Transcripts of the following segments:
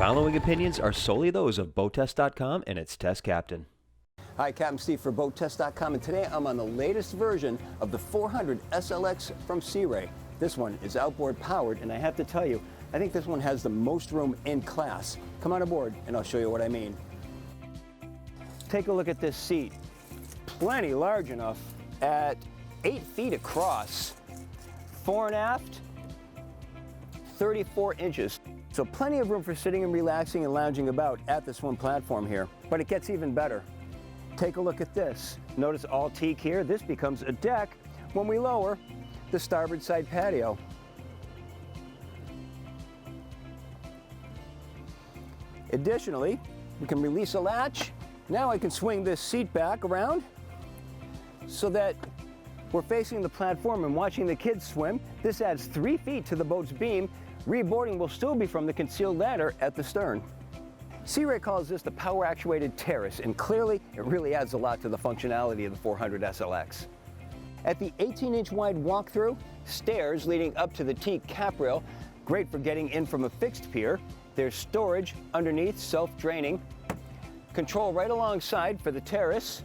following opinions are solely those of BoatTEST.com and its test captain. Hi, Captain Steve for BoatTEST.com, and today I'm on the latest version of the 400 SLX from Sea Ray. This one is outboard powered, and I have to tell you, I think this one has the most room in class. Come on aboard and I'll show you what I mean. Take a look at this seat. Plenty large enough at 8 feet across, fore and aft, 34 inches. So plenty of room for sitting and relaxing and lounging about at this one platform here. But it gets even better. Take a look at this. Notice all teak here. This becomes a deck when we lower the starboard side patio. Additionally, we can release a latch. Now I can swing this seat back around so that we're facing the platform and watching the kids swim. This adds 3 feet to the boat's beam. Reboarding will still be from the concealed ladder at the stern. Sea Ray calls this the power actuated terrace, and clearly it really adds a lot to the functionality of the 400 SLX. At the 18-inch wide walkthrough, stairs leading up to the teak cap rail, great for getting in from a fixed pier. There's storage underneath, self-draining. Control right alongside for the terrace.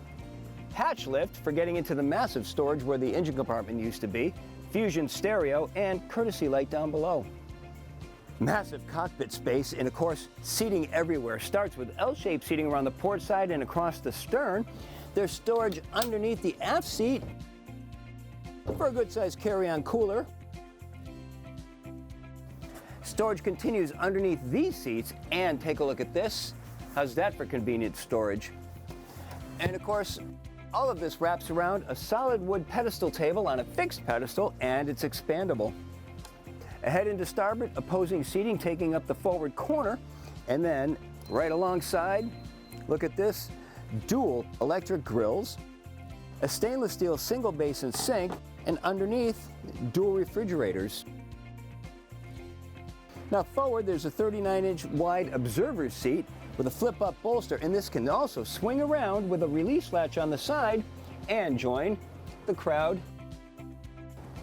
Hatch lift for getting into the massive storage where the engine compartment used to be. Fusion stereo and courtesy light down below. Massive cockpit space, and of course seating everywhere. Starts with L-shaped seating around the port side and across the stern. There's storage underneath the aft seat for a good-sized carry-on cooler. Storage continues underneath these seats, and take a look at this. How's that for convenient storage? And of course, all of this wraps around a solid wood pedestal table on a fixed pedestal, and it's expandable. Ahead into starboard, opposing seating taking up the forward corner, and then right alongside, look at this, dual electric grills, a stainless steel single basin sink, and underneath, dual refrigerators. Now forward, there's a 39-inch wide observer's seat with a flip-up bolster, and this can also swing around with a release latch on the side and join the crowd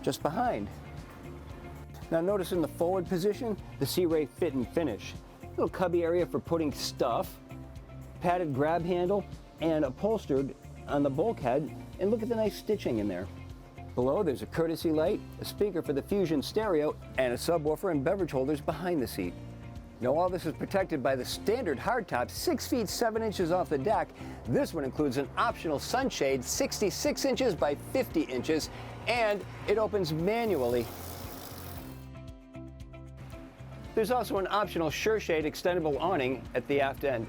just behind. Now notice in the forward position, the Sea Ray fit and finish. Little cubby area for putting stuff, padded grab handle, and upholstered on the bulkhead, and look at the nice stitching in there. Below, there's a courtesy light, a speaker for the Fusion stereo, and a subwoofer and beverage holders behind the seat. Now all this is protected by the standard hardtop, 6 feet 7 inches off the deck. This one includes an optional sunshade, 66 inches by 50 inches, and it opens manually. There's also an optional SureShade extendable awning at the aft end.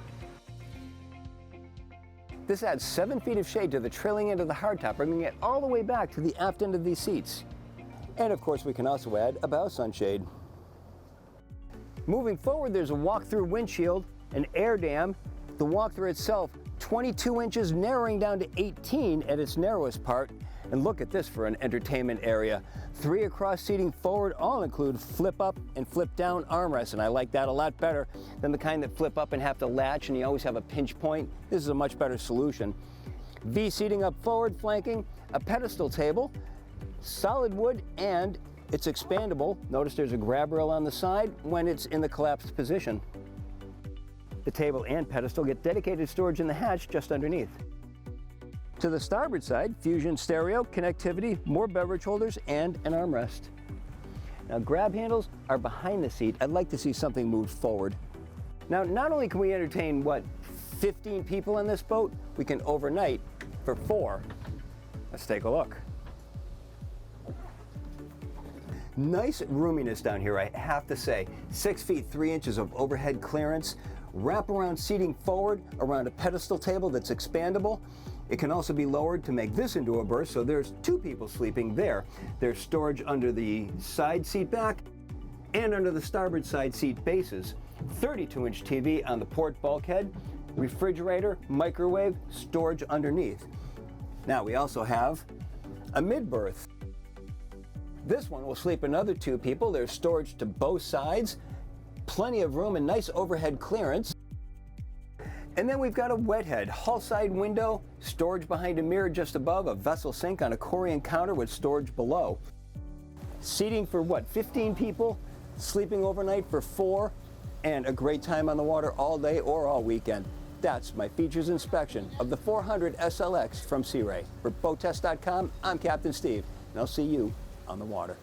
This adds 7 feet of shade to the trailing end of the hardtop, bringing it all the way back to the aft end of these seats. And of course, we can also add a bow sunshade. Moving forward, there's a walk-through windshield, an air dam. The walk-through itself, 22 inches, narrowing down to 18 at its narrowest part. And look at this for an entertainment area. 3 across seating forward all include flip-up and flip-down armrests, and I like that a lot better than the kind that flip up and have to latch and you always have a pinch point. This is a much better solution. V seating up forward, flanking a pedestal table, solid wood, and it's expandable. Notice there's a grab rail on the side when it's in the collapsed position. The table and pedestal get dedicated storage in the hatch just underneath. To the starboard side, Fusion stereo, connectivity, more beverage holders, and an armrest. Now grab handles are behind the seat. I'd like to see something moved forward. Now not only can we entertain, 15 people in this boat, we can overnight for 4. Let's take a look. Nice roominess down here, I have to say. 6 feet 3 inches of overhead clearance, wraparound seating forward around a pedestal table that's expandable. It can also be lowered to make this into a berth, so there's 2 people sleeping there. There's storage under the side seat back and under the starboard side seat bases. 32-inch TV on the port bulkhead, refrigerator, microwave, storage underneath. Now we also have a mid-berth. This one will sleep another 2 people. There's storage to both sides, plenty of room and nice overhead clearance. And then we've got a wet head, hull side window, storage behind a mirror just above, a vessel sink on a Corian counter with storage below. Seating for 15 people, sleeping overnight for 4. and a great time on the water all day or all weekend. That's my features inspection of the 400 SLX from Sea Ray. For BoatTEST.com, I'm Captain Steve, and I'll see you on the water.